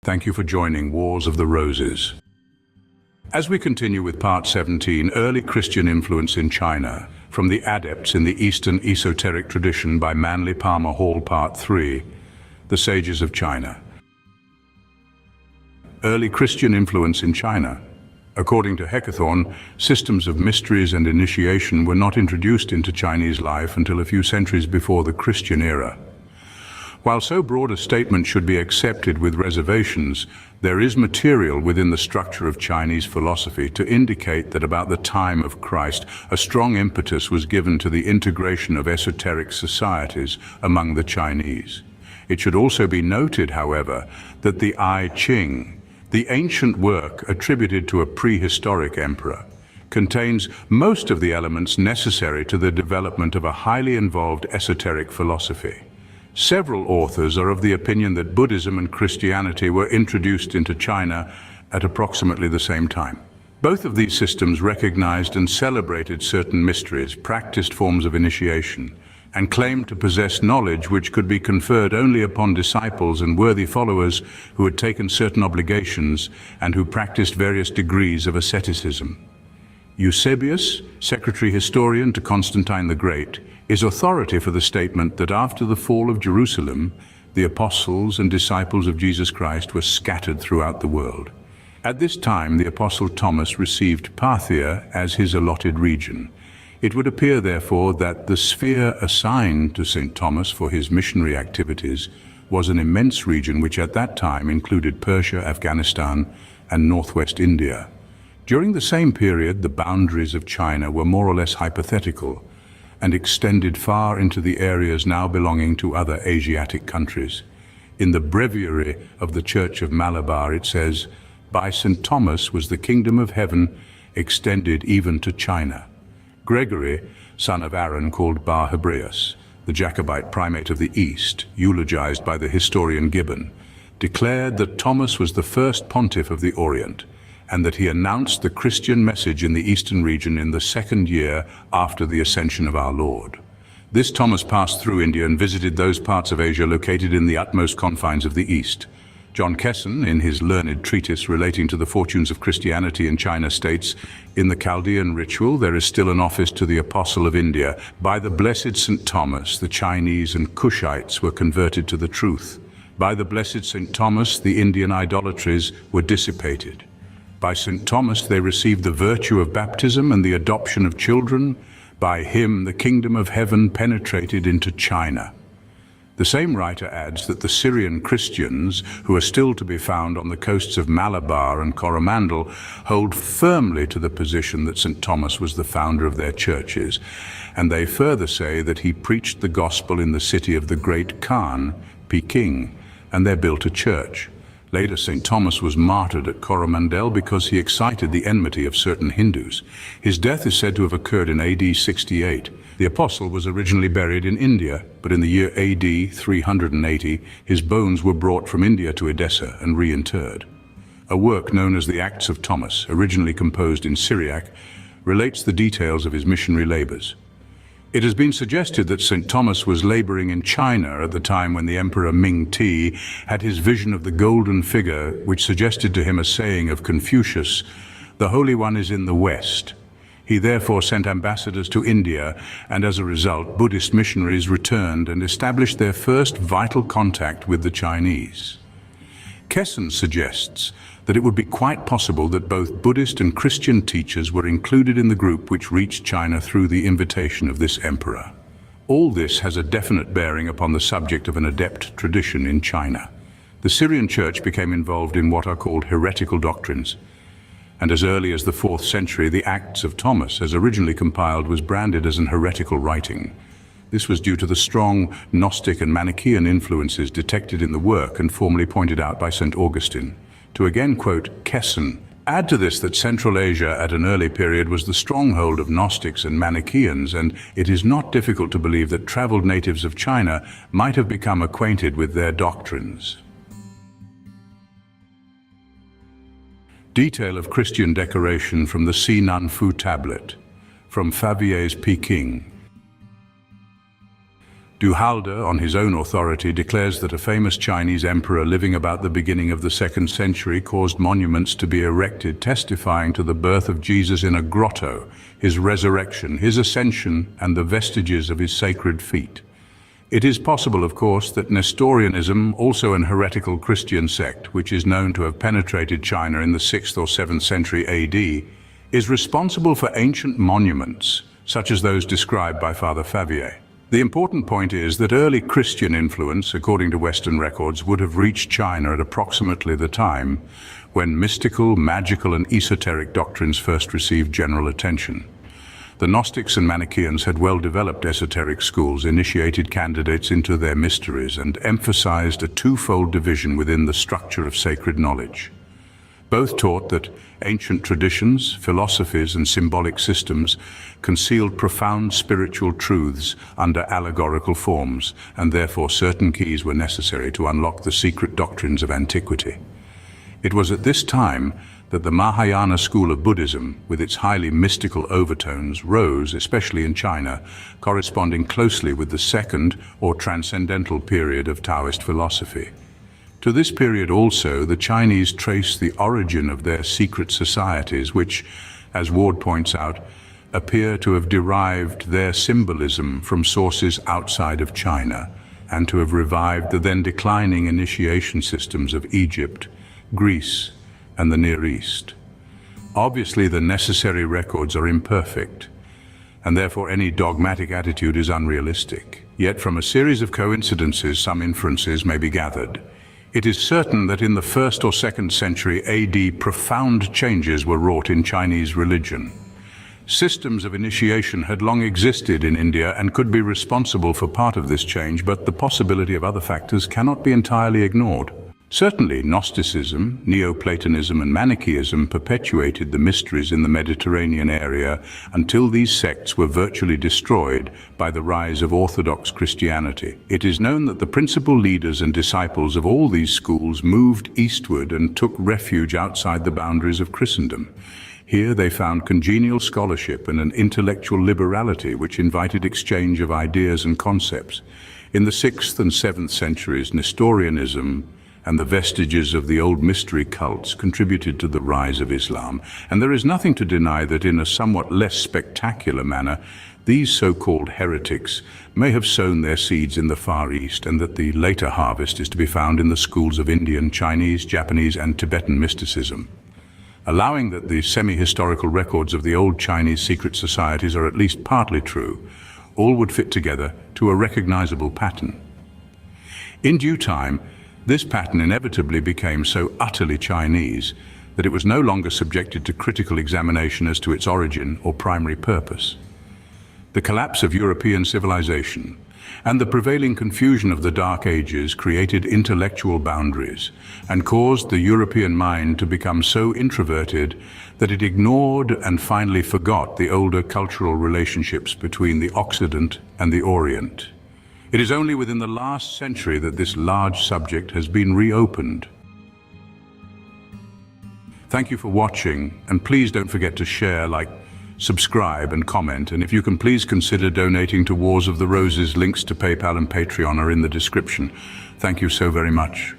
Thank you for joining Wars of the Roses. As we continue with Part 17, Early Christian Influence in China, from the Adepts in the Eastern Esoteric Tradition by Manly Palmer Hall, Part 3, The Sages of China. Early Christian Influence in China. According to Heckethorn, systems of mysteries and initiation were not introduced into Chinese life until a few centuries before the Christian era. While so broad a statement should be accepted with reservations, there is material within the structure of Chinese philosophy to indicate that about the time of Christ, a strong impetus was given to the integration of esoteric societies among the Chinese. It should also be noted, however, that the I Ching, the ancient work attributed to a prehistoric emperor, contains most of the elements necessary to the development of a highly involved esoteric philosophy. Several authors are of the opinion that Buddhism and Christianity were introduced into China at approximately the same time. Both of these systems recognized and celebrated certain mysteries, practiced forms of initiation, and claimed to possess knowledge which could be conferred only upon disciples and worthy followers who had taken certain obligations and who practiced various degrees of asceticism. Eusebius, secretary historian to Constantine the Great, is authority for the statement that after the fall of Jerusalem, the apostles and disciples of Jesus Christ were scattered throughout the world. At this time, the apostle Thomas received Parthia as his allotted region. It would appear, therefore, that the sphere assigned to St. Thomas for his missionary activities was an immense region which at that time included Persia, Afghanistan, and northwest India. During the same period, the boundaries of China were more or less hypothetical and extended far into the areas now belonging to other Asiatic countries. In the breviary of the Church of Malabar, it says, "By St. Thomas was the kingdom of heaven extended even to China." Gregory, son of Aaron, called Bar Hebraeus, the Jacobite primate of the East, eulogized by the historian Gibbon, declared that Thomas was the first pontiff of the Orient, and that he announced the Christian message in the Eastern region in the second year after the ascension of our Lord. This Thomas passed through India and visited those parts of Asia located in the utmost confines of the East. John Kesson, in his learned treatise relating to the fortunes of Christianity in China, states, "In the Chaldean ritual there is still an office to the Apostle of India. By the blessed St. Thomas, the Chinese and Cushites were converted to the truth. By the blessed St. Thomas, the Indian idolatries were dissipated. By St. Thomas they received the virtue of baptism and the adoption of children. By him the kingdom of heaven penetrated into China." The same writer adds that the Syrian Christians, who are still to be found on the coasts of Malabar and Coromandel, hold firmly to the position that St. Thomas was the founder of their churches, and they further say that he preached the gospel in the city of the great Khan, Peking, and there built a church. Later, St. Thomas was martyred at Coromandel because he excited the enmity of certain Hindus. His death is said to have occurred in AD 68. The apostle was originally buried in India, but in the year AD 380, his bones were brought from India to Edessa and reinterred. A work known as the Acts of Thomas, originally composed in Syriac, relates the details of his missionary labors. It has been suggested that St. Thomas was laboring in China at the time when the Emperor Ming-Ti had his vision of the golden figure, which suggested to him a saying of Confucius, "The Holy One is in the West." He therefore sent ambassadors to India, and as a result, Buddhist missionaries returned and established their first vital contact with the Chinese. Kesson suggests that it would be quite possible that both Buddhist and Christian teachers were included in the group which reached China through the invitation of this emperor. All this has a definite bearing upon the subject of an adept tradition in China. The Syrian church became involved in what are called heretical doctrines, and as early as the 4th century, the Acts of Thomas, as originally compiled, was branded as an heretical writing. This was due to the strong Gnostic and Manichaean influences detected in the work and formally pointed out by St. Augustine. To again quote Kesson, add to this that Central Asia at an early period was the stronghold of Gnostics and Manichaeans, and it is not difficult to believe that traveled natives of China might have become acquainted with their doctrines. Detail of Christian decoration from the Si Nan Fu tablet, from Favier's Peking. Du Halde, on his own authority, declares that a famous Chinese emperor living about the beginning of the 2nd century caused monuments to be erected testifying to the birth of Jesus in a grotto, his resurrection, his ascension, and the vestiges of his sacred feet. It is possible, of course, that Nestorianism, also an heretical Christian sect which is known to have penetrated China in the 6th or 7th century AD, is responsible for ancient monuments, such as those described by Father Favier. The important point is that early Christian influence, according to Western records, would have reached China at approximately the time when mystical, magical, and esoteric doctrines first received general attention. The Gnostics and Manichaeans had well-developed esoteric schools, initiated candidates into their mysteries, and emphasized a twofold division within the structure of sacred knowledge. Both taught that ancient traditions, philosophies, and symbolic systems concealed profound spiritual truths under allegorical forms, and therefore certain keys were necessary to unlock the secret doctrines of antiquity. It was at this time that the Mahayana school of Buddhism, with its highly mystical overtones, rose, especially in China, corresponding closely with the second or transcendental period of Taoist philosophy. To this period also, the Chinese trace the origin of their secret societies, which, as Ward points out, appear to have derived their symbolism from sources outside of China, and to have revived the then declining initiation systems of Egypt, Greece, and the Near East. Obviously, the necessary records are imperfect, and therefore any dogmatic attitude is unrealistic. Yet from a series of coincidences, some inferences may be gathered. It is certain that in the 1st or 2nd century AD, profound changes were wrought in Chinese religion. Systems of initiation had long existed in India and could be responsible for part of this change, but the possibility of other factors cannot be entirely ignored. Certainly, Gnosticism, Neoplatonism, and Manichaeism perpetuated the mysteries in the Mediterranean area until these sects were virtually destroyed by the rise of Orthodox Christianity. It is known that the principal leaders and disciples of all these schools moved eastward and took refuge outside the boundaries of Christendom. Here they found congenial scholarship and an intellectual liberality which invited exchange of ideas and concepts. In the 6th and 7th centuries, Nestorianism and the vestiges of the old mystery cults contributed to the rise of Islam, and there is nothing to deny that in a somewhat less spectacular manner, these so-called heretics may have sown their seeds in the Far East, and that the later harvest is to be found in the schools of Indian, Chinese, Japanese, and Tibetan mysticism. Allowing that the semi-historical records of the old Chinese secret societies are at least partly true, all would fit together to a recognizable pattern. In due time, this pattern inevitably became so utterly Chinese that it was no longer subjected to critical examination as to its origin or primary purpose. The collapse of European civilization and the prevailing confusion of the Dark Ages created intellectual boundaries and caused the European mind to become so introverted that it ignored and finally forgot the older cultural relationships between the Occident and the Orient. It is only within the last century that this large subject has been reopened. Thank you for watching, and please don't forget to share, like, subscribe and comment, and if you can please consider donating to Wars of the Roses. Links to PayPal and Patreon are in the description. Thank you so very much.